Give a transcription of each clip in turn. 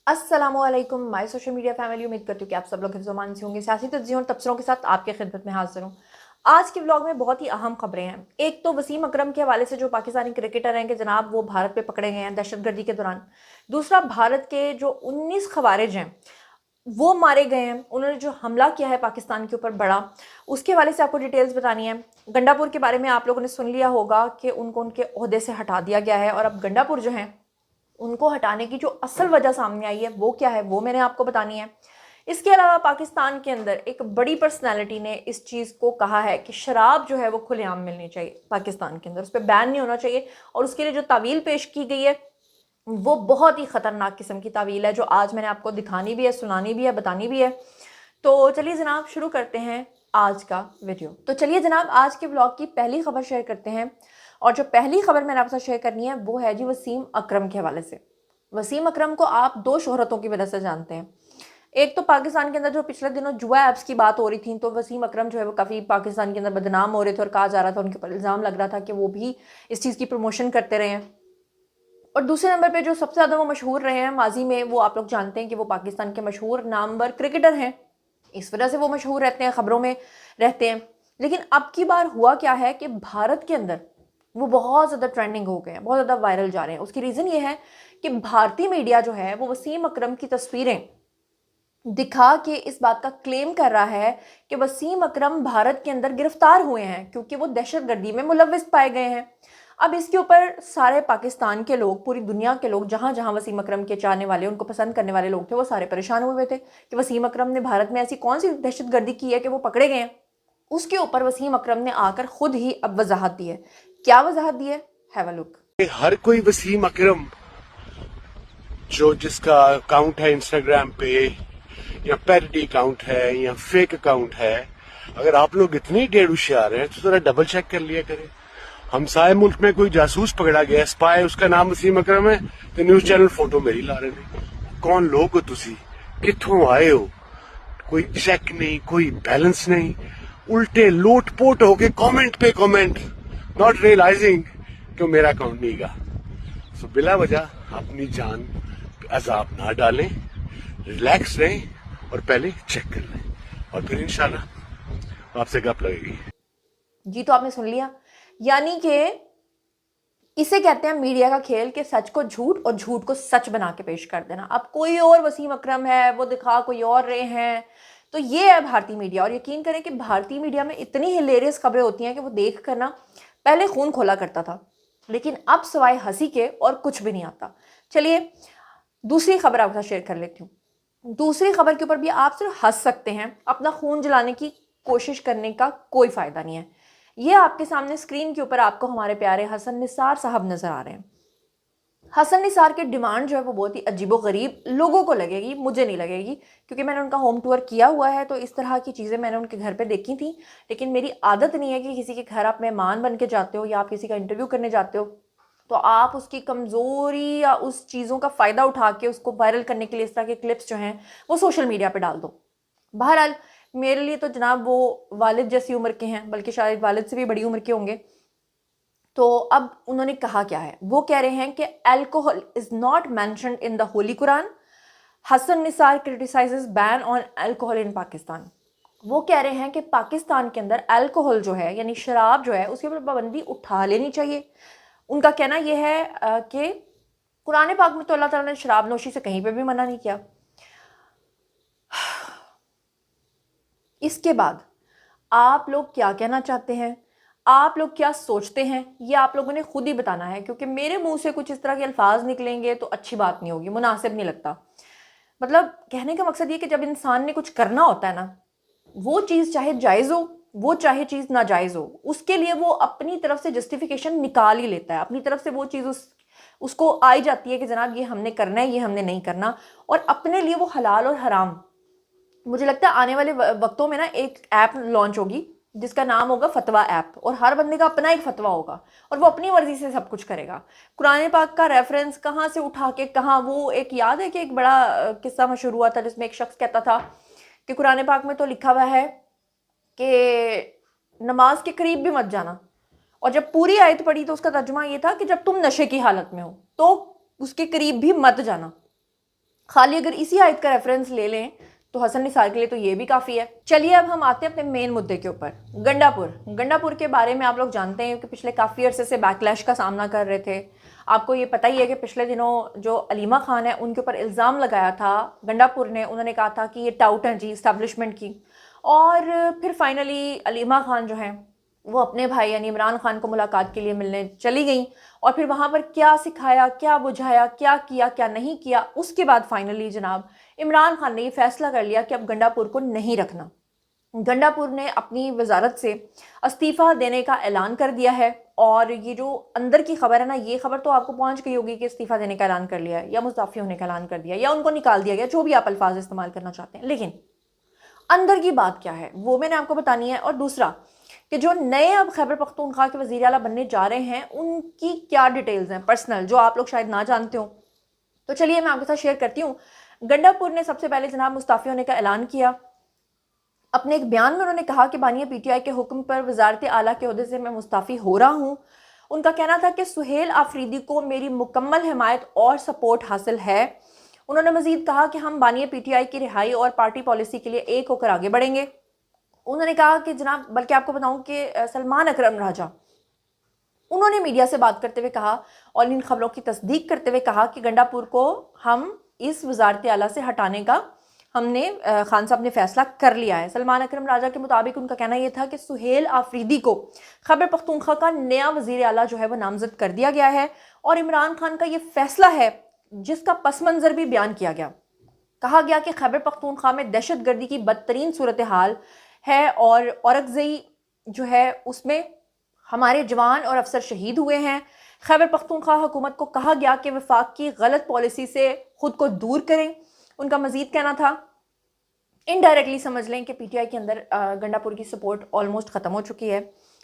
अस्सलामुअलैकुम my social media family. उम्मीद करती हूँ कि आप सब लोग हिफ्ज़-ओ-अमान से होंगे। सियासी तज्ज़ियों और तबसरों के साथ आपके खिदमत में हाज़िर हूँ। आज के व्लॉग में बहुत ही अहम खबरें हैं। एक तो वसीम अकरम के हवाले से, जो पाकिस्तानी क्रिकेटर हैं, कि जनाब वो भारत पे पकड़े गए हैं दहशतगर्दी के दौरान। दूसरा, भारत के जो 19 खवारिज हैं वो मारे गए हैं, उन्होंने जो हमला किया है पाकिस्तान के ऊपर बड़ा, उसके हवाले से आपको डिटेल्स बतानी है। गंडापुर के बारे में आप लोगों ने सुन लिया होगा कि उनको उनके ओहदे से हटा दिया गया है, और अब गंडापुर जो हैं उनको हटाने की जो असल वजह सामने आई है वो क्या है, वो मैंने आपको बतानी है। इसके अलावा पाकिस्तान के अंदर एक बड़ी पर्सनालिटी ने इस चीज़ को कहा है कि शराब जो है वो खुलेआम मिलनी चाहिए पाकिस्तान के अंदर, उस पर बैन नहीं होना चाहिए। और उसके लिए जो तावील पेश की गई है वो बहुत ही ख़तरनाक किस्म की तावील है, जो आज मैंने आपको दिखानी भी है, सुनानी भी है, बतानी भी है। तो चलिए जनाब शुरू करते हैं आज का वीडियो। तो चलिए जनाब आज के ब्लॉग की पहली खबर शेयर करते हैं। और जो पहली खबर मैंने आपसे शेयर करनी है वो है जी वसीम अकरम के हवाले से। वसीम अकरम को आप दो शोहरतों की वजह से जानते हैं। एक तो पाकिस्तान के अंदर जो पिछले दिनों जुआ ऐप्स की बात हो रही थी, तो वसीम अकरम जो है वो काफ़ी पाकिस्तान के अंदर बदनाम हो रहे थे और कहा जा रहा था, उनके ऊपर इल्ज़ाम लग रहा था कि वो भी इस चीज़ की प्रमोशन करते रहे हैं। और दूसरे नंबर पे जो सबसे ज़्यादा वो मशहूर रहे हैं माजी में, वो आप लोग जानते हैं कि वो पाकिस्तान के मशहूर नामवर क्रिकेटर हैं। इस वजह से वो मशहूर रहते हैं, ख़बरों में रहते हैं। लेकिन अब की बार हुआ क्या है कि भारत के अंदर वो बहुत ज़्यादा ट्रेंडिंग हो गए हैं, बहुत ज़्यादा वायरल जा रहे हैं। उसकी रीज़न ये है कि भारतीय मीडिया जो है वो वसीम अकरम की तस्वीरें दिखा के इस बात का क्लेम कर रहा है कि वसीम अकरम भारत के अंदर गिरफ्तार हुए हैं क्योंकि वो दहशतगर्दी में मुलव्विस पाए गए हैं। अब इसके ऊपर सारे पाकिस्तान के लोग, पूरी दुनिया के लोग, जहाँ जहाँ वसीम अकरम के चाहने वाले, उनको पसंद करने वाले लोग थे, वो सारे परेशान हुए थे कि वसीम अकरम ने भारत में ऐसी कौन सी दहशतगर्दी की है कि वो पकड़े गए हैं। उसके ऊपर वसीम अकरम ने आकर खुद ही अब वजाहत दी है। क्या वजाहत दी है, हैव अ लुक। हर कोई वसीम अकरम जो जिसका अकाउंट है इंस्टाग्राम पे या पैरडी अकाउंट है या फेक अकाउंट है, अगर आप लोग इतने ढेर होशियार हैं तो जरा डबल चेक कर लिया करें। हमसाए मुल्क में कोई जासूस पकड़ा गया, स्पाई, उसका नाम वसीम अकरम है, तो न्यूज चैनल फोटो मेरी ला रहे ने। कौन लोग हो तुसी, कित्थों आए हो? कोई चेक नहीं, कोई बैलेंस नहीं, उल्टे लोटपोट होके कमेंट पे कमेंट, नॉट रियलाइजिंग कि मेरा अकाउंट नहीं गा। सो बिला वजह अपनी जान पे अजाब ना डालें, रिलैक्स रहें और पहले चेक कर लें, और फिर इंशाल्लाह आपसे गप लगेगी। जी, तो आपने सुन लिया, यानी कि इसे कहते हैं मीडिया का खेल, कि सच को झूठ और झूठ को सच बना के पेश कर देना। अब कोई और वसीम अकरम है, वो दिखा कोई और रहे हैं। तो ये है भारतीय मीडिया। और यकीन करें कि भारतीय मीडिया में इतनी हिलेरियस खबरें होती हैं कि वो देख कर ना पहले खून खोला करता था, लेकिन अब सिवाय हंसी के और कुछ भी नहीं आता। चलिए दूसरी खबर आपके साथ शेयर कर लेती हूँ। दूसरी खबर के ऊपर भी आप सिर्फ हंस सकते हैं, अपना खून जलाने की कोशिश करने का कोई फ़ायदा नहीं है। ये आपके सामने स्क्रीन के ऊपर आपको हमारे प्यारे हसन निसार साहब नज़र आ रहे हैं। हसन निसार की डिमांड जो है वो बहुत ही अजीबोगरीब लोगों को लगेगी, मुझे नहीं लगेगी, क्योंकि मैंने उनका होम टूर किया हुआ है, तो इस तरह की चीज़ें मैंने उनके घर पे देखी थी। लेकिन मेरी आदत नहीं है कि किसी के घर आप मेहमान बन के जाते हो या आप किसी का इंटरव्यू करने जाते हो तो आप उसकी कमज़ोरी या उस चीज़ों का फ़ायदा उठा के उसको वायरल करने के लिए इस तरह के क्लिप्स जो हैं वो सोशल मीडिया पे डाल दो। बहरहाल मेरे लिए तो जनाब वो वालिद जैसी उम्र के हैं, बल्कि शायद वालिद से भी बड़ी उम्र के होंगे। तो अब उन्होंने कहा क्या है, वो कह रहे हैं कि alcohol is not mentioned in the holy Quran. Hasan Nisar criticises ban on alcohol in Pakistan. वो कह रहे हैं कि पाकिस्तान के अंदर अल्कोहल जो है, यानी शराब जो है, उसके ऊपर पाबंदी उठा लेनी चाहिए। उनका कहना यह है कि कुरान पाक में तो अल्लाह ताला ने शराब नोशी से कहीं पे भी मना नहीं किया। इसके बाद आप लोग क्या कहना चाहते हैं, आप लोग क्या सोचते हैं, ये आप लोगों ने खुद ही बताना है, क्योंकि मेरे मुंह से कुछ इस तरह के अल्फाज निकलेंगे तो अच्छी बात नहीं होगी, मुनासिब नहीं लगता। मतलब कहने का मकसद ये कि जब इंसान ने कुछ करना होता है ना, वो चीज़ चाहे जायज़ हो, वो चाहे चीज़ नाजायज़ हो, उसके लिए वो अपनी तरफ से जस्टिफिकेशन निकाल ही लेता है। अपनी तरफ से वो चीज़ उसको आई जाती है कि जनाब ये हमने करना है, ये हमने नहीं करना, और अपने लिए वो हलाल और हराम। मुझे लगता है आने वाले वक्तों में ना एक ऐप लॉन्च होगी जिसका नाम होगा फतवा ऐप, और हर बंदे का अपना एक फतवा होगा और वो अपनी मर्जी से सब कुछ करेगा। कुरान पाक का रेफरेंस कहाँ से उठा के कहाँ, वो एक याद है कि एक बड़ा किस्सा मशहूर हुआ था जिसमें एक शख्स कहता था कि कुरान पाक में तो लिखा हुआ है कि नमाज के करीब भी मत जाना, और जब पूरी आयत पढ़ी तो उसका तर्जुमा ये था कि जब तुम नशे की हालत में हो तो उसके करीब भी मत जाना। खाली अगर इसी आयत का रेफरेंस ले लें तो हसन निसार के लिए तो ये भी काफ़ी है। चलिए अब हम आते हैं अपने मेन मुद्दे के ऊपर, गंडापुर के बारे में आप लोग जानते हैं कि पिछले काफ़ी अरसे से बैकलैश का सामना कर रहे थे। आपको ये पता ही है कि पिछले दिनों जो अलीमा खान है उनके ऊपर इल्ज़ाम लगाया था गंडापुर ने, उन्होंने कहा था कि ये टाउट हैं जी इस्टेब्लिशमेंट की, और फिर फाइनली अलीमा खान जो है वो अपने भाई यानी इमरान खान को मुलाकात के लिए मिलने चली गई, और फिर वहाँ पर क्या सिखाया, क्या बुझाया, क्या किया, क्या नहीं किया, उसके बाद फाइनली जनाब इमरान खान ने ये फैसला कर लिया कि अब गंडापुर को नहीं रखना। गंडापुर ने अपनी वजारत से इस्तीफ़ा देने का ऐलान कर दिया है, और ये जो अंदर की खबर है ना, ये खबर तो आपको पहुंच गई होगी कि इस्तीफ़ा देने का ऐलान कर लिया है या मुस्ताफ़ी होने का ऐलान कर दिया या उनको निकाल दिया गया, जो भी आप अल्फाज इस्तेमाल करना चाहते हैं। लेकिन अंदर की बात क्या है वो मैंने आपको बतानी है। और दूसरा कि जो नए अब खैबर पख्तूनख्वा के वज़ीर आला बनने जा रहे हैं उनकी क्या डिटेल्स हैं पर्सनल, जो आप लोग शायद ना जानते हो। तो चलिए मैं आपके साथ शेयर करती हूँ। गंडापुर ने सबसे पहले जनाब मुस्ताफ़ी होने का ऐलान किया। अपने एक बयान में उन्होंने कहा कि बानिया पीटीआई के हुक्म पर वजारत आला के ओहदे से मैं मुस्ताफ़ी हो रहा हूँ। उनका कहना था कि सुहेल आफरीदी को मेरी मुकम्मल हिमायत और सपोर्ट हासिल है। उन्होंने मजीद कहा कि हम बानिया पीटीआई की रिहाई और पार्टी पॉलिसी के लिए एक होकर आगे बढ़ेंगे। उन्होंने कहा कि जनाब, बल्कि आपको बताऊं कि सलमान अकरम राजा उन्होंने मीडिया से बात करते हुए कहा और इन खबरों की तस्दीक करते हुए कहा कि गंडापुर को हम इस वजारत आला से हटाने का हमने खान साहब ने फैसला कर लिया है। सलमान अकरम राजा के मुताबिक उनका कहना यह था कि सुहेल आफरीदी को खैबर पख्तूनख्वा का नया वजीर आला जो है वो नामजद कर दिया गया है, और इमरान खान का ये फैसला है जिसका पस मंज़र भी बयान किया गया। कहा गया कि खैबर पख्तूनख्वा में दहशत गर्दी की बदतरीन सूरत हाल है, और औरकज़ई जो है उसमें हमारे जवान और अफसर शहीद हुए हैं। खैबर पख्तूनख्वा हुकूमत को कहा गया कि वफाक की गलत पॉलिसी से खुद को दूर करें। उनका मजीद कहना था, इनडायरेक्टली समझ लें कि पीटीआई के अंदर गंडापुर की सपोर्ट ऑलमोस्ट ख़त्म हो चुकी है।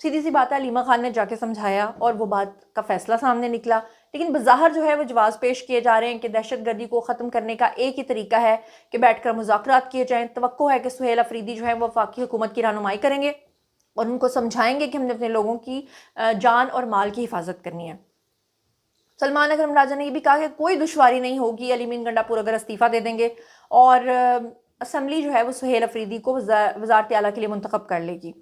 सीधी सी बात है, अलीमा खान ने जाके समझाया और वो बात का फैसला सामने निकला। लेकिन बज़ाहिर जो है वो जवाब पेश किए जा रहे हैं कि दहशत गर्दी को ख़त्म करने का एक ही तरीका है कि बैठकर मुज़ाकरात किए जाएँ। तवक्को है कि सुहेल अफरीदी जो है वो वफाकी हुकूमत की रहनुमाई करेंगे और उनको समझाएंगे कि हमने अपने लोगों की जान और माल की हिफाजत करनी है। सलमान अकरम राजा ने यह भी कहा कि कोई दुश्वारी नहीं होगी अली गंडापुर अगर इस्तीफ़ा दे देंगे और असम्बली जो है वो सुहेल अफरीदी को वजारत आला के लिए मुंतखब कर लेगी।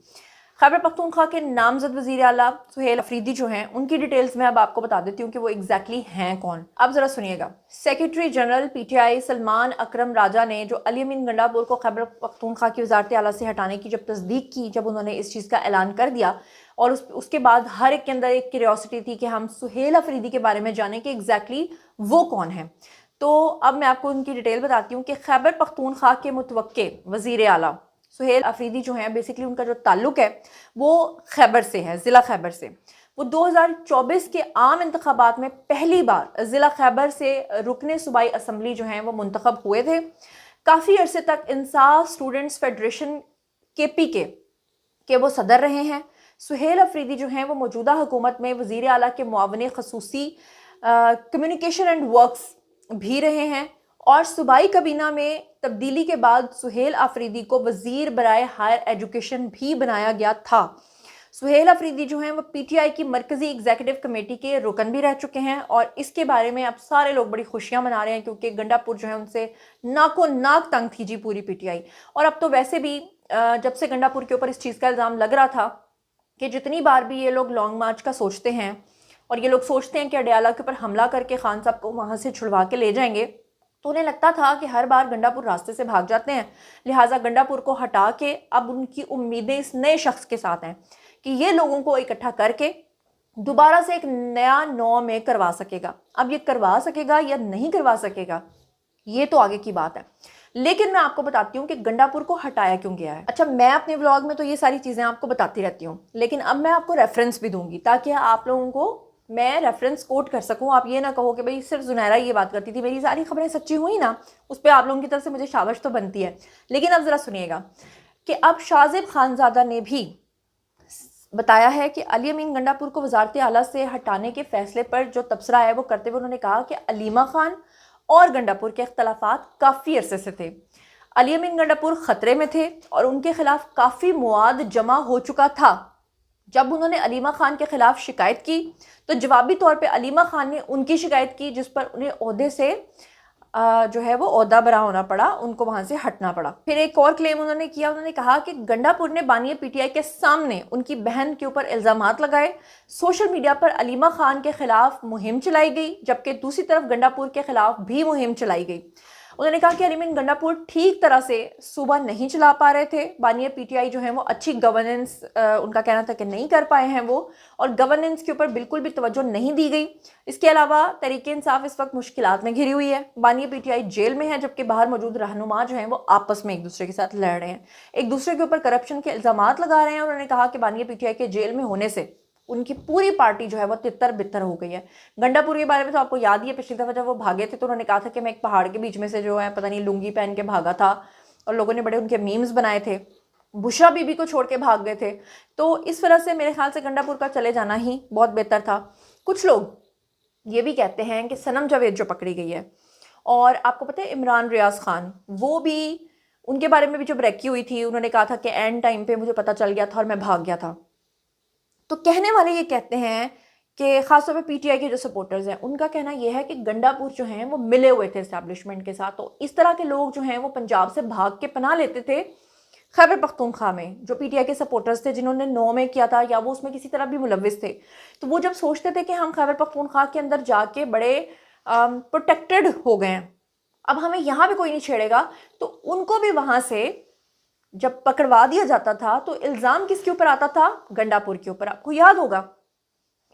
खैबर पख्तूनख्वा के नामजद वज़ीर आला सुहेल अफरीदी जो हैं उनकी डिटेल्स मैं अब आपको बता देती हूँ कि वो एग्जैक्टली हैं कौन। अब ज़रा सुनिएगा। सेक्रेटरी जनरल पीटीआई सलमान अकरम राजा ने जो अली अमीन गंडापुर को खैबर पख्तूनख्वा की वजारत आला से हटाने की जब तस्दीक की, जब उन्होंने इस चीज़ का ऐलान कर दिया, और उसके बाद हर एक के अंदर एक क्यूरियोसिटी थी कि हम सुहेल अफरीदी के बारे में जानें कि एग्जैक्टली वो कौन है। तो अब मैं आपको उनकी डिटेल बताती हूँ कि खैबर पख्तूनख्वा के मुतवक्के वज़ीर आला सुहेल अफरीदी जो हैं, बेसिकली उनका जो ताल्लुक है वो खैबर से है, ज़िला खैबर से। वो 2024 के आम इंतखाबात में पहली बार ज़िला खैबर से रुकने सूबाई असम्बली जो हैं वो मुंतखब हुए थे। काफ़ी अरसे तक इंसाफ स्टूडेंट्स फेडरेशन KP के वो सदर रहे हैं। सुहेल अफरीदी जो हैं वो मौजूदा हुकूमत में वज़ीर आला के मुआवने खसूसी कम्युनिकेशन एंड वर्क्स भी रहे हैं, और सूबाई कबीना में तब्दीली के बाद सुहेल अफरीदी को वज़ीर बराए हायर एजुकेशन भी बनाया गया था। सुहेल अफरीदी जो हैं वो पीटीआई की मरकज़ी एग्जीक्यूटिव कमेटी के रुकन भी रह चुके हैं, और इसके बारे में अब सारे लोग बड़ी खुशियां मना रहे हैं क्योंकि गंडापुर जो है उनसे नाको नाक तंग थी जी पूरी पीटीआई। और अब तो वैसे भी जब से गंडापुर के ऊपर इस चीज़ का इल्ज़ाम लग रहा था कि जितनी बार भी ये लोग लॉन्ग मार्च का सोचते हैं और ये लोग सोचते हैं कि अडयाला के ऊपर हमला करके खान साहब को वहाँ से छुड़वा के ले जाएंगे, तो उन्हें लगता था कि हर बार गंडापुर रास्ते से भाग जाते हैं। लिहाजा गंडापुर को हटा के अब उनकी उम्मीदें इस नए शख्स के साथ हैं कि ये लोगों को इकट्ठा करके दोबारा से एक नया नौ में करवा सकेगा। अब ये करवा सकेगा या नहीं करवा सकेगा ये तो आगे की बात है, लेकिन मैं आपको बताती हूँ कि गंडापुर को हटाया क्यों गया है। अच्छा, मैं अपने व्लॉग में तो ये सारी चीज़ें आपको बताती रहती हूँ, लेकिन अब मैं आपको रेफरेंस भी दूंगी ताकि आप लोगों को मैं रेफरेंस कोट कर सकूं। आप ये ना कहो कि भाई सिर्फ जुनैरा ये बात करती थी, मेरी सारी खबरें सच्ची हुई ना, उस पर आप लोगों की तरफ से मुझे शाबाश तो बनती है। लेकिन अब ज़रा सुनिएगा कि अब शाजिब खानज़ादा ने भी बताया है कि अली अमीन गंडापुर को वजारत आला से हटाने के फैसले पर जो तबसरा है वो करते हुए उन्होंने कहा कि अलीमा खान और गंडापुर के इख्तलाफात काफ़ी अरसे से थे। अली अमीन गंडापुर ख़तरे में थे और उनके खिलाफ काफ़ी मवाद जमा हो चुका था। जब उन्होंने अलीमा खान के खिलाफ शिकायत की तो जवाबी तौर पे अलीमा खान ने उनकी शिकायत की, जिस पर उन्हें ओहदे से जो है वो ओहदा बरा होना पड़ा, उनको वहाँ से हटना पड़ा। फिर एक और क्लेम उन्होंने किया, उन्होंने कहा कि गंडापुर ने बानिया पीटीआई के सामने उनकी बहन के ऊपर इल्ज़ामात लगाए, सोशल मीडिया पर अलीमा खान के खिलाफ मुहिम चलाई गई, जबकि दूसरी तरफ गंडापुर के खिलाफ भी मुहिम चलाई गई। उन्होंने कहा कि अलीमीन गंडापुर ठीक तरह से सूबा नहीं चला पा रहे थे, बानिया पीटीआई जो है वो अच्छी गवर्नेंस, उनका कहना था कि नहीं कर पाए हैं वो, और गवर्नेंस के ऊपर बिल्कुल भी तवज्जो नहीं दी गई। इसके अलावा तहरीक इंसाफ इस वक्त मुश्किलात में घिरी हुई है, बानिया पीटीआई जेल में है, जबकि बाहर मौजूद रहनुमा जो हैं वो आपस में एक दूसरे के साथ लड़ रहे हैं, एक दूसरे के ऊपर करप्शन के इल्ज़ामात लगा रहे हैं। उन्होंने कहा कि बानिया पीटीआई के जेल में होने से उनकी पूरी पार्टी जो है वो तितर बितर हो गई है। गंडापुर के बारे में तो आपको याद ही है, पिछली दफ़ा जब वो भागे थे तो उन्होंने कहा था कि मैं एक पहाड़ के बीच में से जो है पता नहीं लुंगी पहन के भागा था, और लोगों ने बड़े उनके मीम्स बनाए थे, बुशरा बीबी को छोड़ के भाग गए थे। तो इस वजह से मेरे ख्याल से गंडापुर का चले जाना ही बहुत बेहतर था। कुछ लोग ये भी कहते हैं कि सनम जावेद जो पकड़ी गई है, और आपको पता है इमरान रियाज खान, वो भी, उनके बारे में भी जो ब्रेकी हुई थी, उन्होंने कहा था कि एंड टाइम पे मुझे पता चल गया था और मैं भाग गया था। तो कहने वाले ये कहते हैं कि खासतौर पे पीटीआई के जो सपोर्टर्स हैं उनका कहना यह है कि गंडापुर जो हैं वो मिले हुए थे एस्टैब्लिशमेंट के साथ। तो इस तरह के लोग जो हैं वो पंजाब से भाग के पनाह लेते थे खैबर पख्तूनख्वा में, जो पीटीआई के सपोर्टर्स थे जिन्होंने 9 में किया था या वो उसमें किसी तरह भी मुलविस थे। तो वो जब सोचते थे कि हम खैबर पख्तूनख्वा के अंदर जाके बड़े प्रोटेक्टेड हो गए हैं, अब हमें यहाँ भी कोई नहीं छेड़ेगा, तो उनको भी वहाँ से जब पकड़वा दिया जाता था तो इल्ज़ाम किसके ऊपर आता था? गंडापुर के ऊपर। आपको याद होगा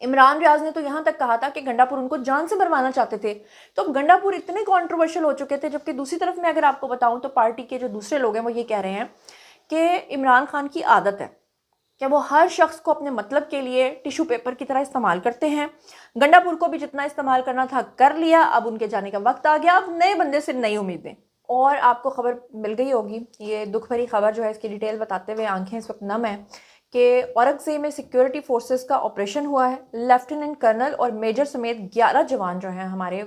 इमरान रियाज ने तो यहाँ तक कहा था कि गंडापुर उनको जान से मरवाना चाहते थे। तो अब गंडापुर इतने कंट्रोवर्शियल हो चुके थे, जबकि दूसरी तरफ में अगर आपको बताऊं तो पार्टी के जो दूसरे लोग हैं वो ये कह रहे हैं कि इमरान खान की आदत है कि वो हर शख्स को अपने मतलब के लिए टिश्यू पेपर की तरह इस्तेमाल करते हैं। गंडापुर को भी जितना इस्तेमाल करना था कर लिया, अब उनके जाने का वक्त आ गया, अब नए बंदे से नई उम्मीदें। और आपको खबर मिल गई होगी, ये दुख भरी खबर जो है इसकी डिटेल बताते हुए आंखें इस वक्त नम है, कि औरंगजेब में सिक्योरिटी फोर्सेस का ऑपरेशन हुआ है, लेफ्टिनेंट कर्नल और मेजर समेत 11 जवान जो हैं हमारे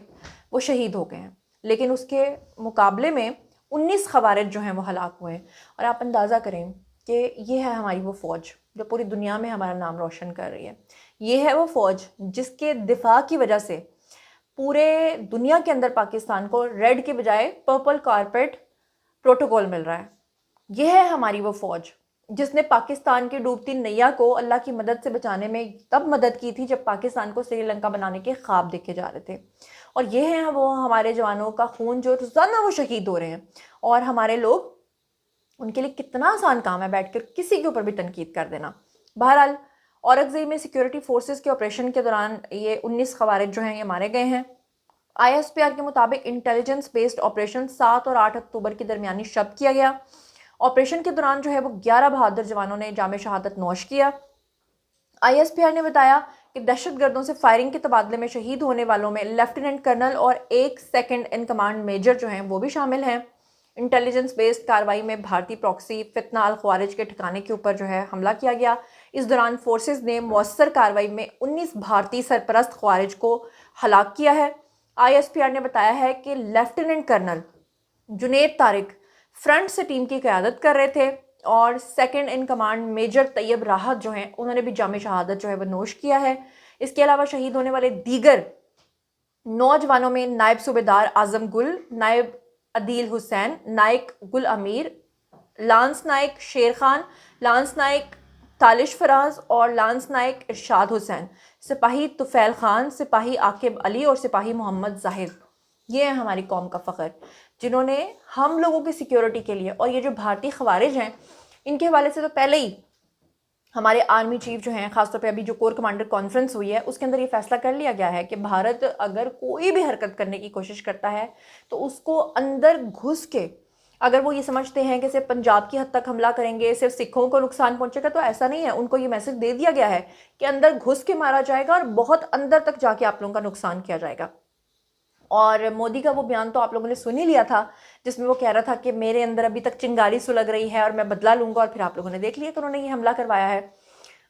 वो शहीद हो गए हैं, लेकिन उसके मुकाबले में 19 खवारिज जो हैं वो हलाक हुए हैं। और आप अंदाज़ा करें कि ये है हमारी वो फ़ौज जो पूरी दुनिया में हमारा नाम रोशन कर रही है। ये है वो फ़ौज जिसके दिफा की वजह से पूरे दुनिया के अंदर पाकिस्तान को रेड के बजाय पर्पल कारपेट प्रोटोकॉल मिल रहा है। यह है हमारी वो फ़ौज जिसने पाकिस्तान की डूबती नैया को अल्लाह की मदद से बचाने में तब मदद की थी जब पाकिस्तान को श्रीलंका बनाने के ख्वाब देखे जा रहे थे। और ये हैं वो हमारे जवानों का खून जो रोज़ाना वो शहीद हो रहे हैं, और हमारे लोग, उनके लिए कितना आसान काम है बैठकर किसी के ऊपर भी तनकीद कर देना। बहरहाल औरंगजेब में सिक्योरिटी फोर्सेस के ऑपरेशन के दौरान ये 19 खवारिज जो हैं ये मारे गए हैं। ISPR के मुताबिक इंटेलिजेंस बेस्ड ऑपरेशन 7 और 8 अक्टूबर की दरमियानी शब किया गया। ऑपरेशन के दौरान जो है वो 11 बहादुर जवानों ने जाम शहादत नोश किया। ISPR ने बताया कि दहशतगर्दों से फायरिंग के तबादले में शहीद होने वालों में लेफ्टिनेंट कर्नल और एक सेकंड इन कमांड मेजर जो हैं वो भी शामिल हैं। इंटेलिजेंस बेस्ड कार्रवाई में भारतीय प्रॉक्सी फितना अल ख्वारिज के ठिकाने के ऊपर जो है हमला किया गया। इस दौरान फोर्सेस ने मौसर कार्रवाई में 19 भारतीय सरपरस्त ख्वारिज को हलाक किया है। ISPR ने बताया है कि lieutenant colonel Junaid Tariq front से टीम की क़यादत कर रहे थे, और second in command major Tayyab Rahat जो हैं उन्होंने भी जाम शहादत जो है वो नोश किया है। इसके अलावा शहीद होने वाले दीगर नौजवानों में नायब सूबेदार आजम गुल, नायब अदील हुसैन, नायक गुल अमीर, लांस नायक शेर खान, लांस नायक तालिश फराज और लांस नायक इरशाद हुसैन, सिपाही तुफैल खान, सिपाही आकिब अली और सिपाही मोहम्मद जाहिद। ये है हमारी कौम का फ़ख्र जिन्होंने हम लोगों की सिक्योरिटी के लिए, और ये जो भारतीय खवारिज हैं इनके हवाले से तो पहले ही हमारे आर्मी चीफ जो हैं, खासतौर पे अभी जो कोर कमांडर कॉन्फ्रेंस हुई है उसके अंदर ये फैसला कर लिया गया है कि भारत अगर कोई भी हरकत करने की कोशिश करता है तो उसको अंदर घुस के, अगर वो ये समझते हैं कि सिर्फ पंजाब की हद तक हमला करेंगे, सिर्फ सिखों को नुकसान पहुंचेगा, तो ऐसा नहीं है। उनको ये मैसेज दे दिया गया है कि अंदर घुस के मारा जाएगा और बहुत अंदर तक जाके आप लोगों का नुकसान किया जाएगा। और मोदी का वो बयान तो आप लोगों ने सुन ही लिया था जिसमें वो कह रहा था कि मेरे अंदर अभी तक चिंगारी सुलग रही है और मैं बदला लूँगा, और फिर आप लोगों ने देख लिया कि उन्होंने ये हमला करवाया है।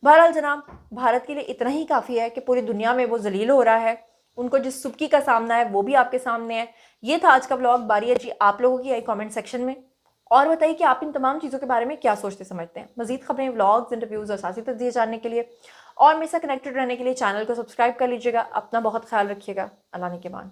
बहरहाल जनाब, भारत के लिए इतना ही काफ़ी है कि पूरी दुनिया में वो जलील हो रहा है, उनको जिस सुबकी का सामना है वो भी आपके सामने है। ये था आज का व्लॉग। बारी है जी आप लोगों की, आई कमेंट सेक्शन में और बताइए कि आप इन तमाम चीज़ों के बारे में क्या सोचते समझते हैं। मज़ीद खबरें, व्लॉग्स, इंटरव्यूज़ और साथी तजज़िये जानने के लिए और मेरे साथ कनेक्टेड रहने के लिए चैनल को सब्सक्राइब कर लीजिएगा। अपना बहुत ख्याल रखिएगा। अल्लाह ने के मान।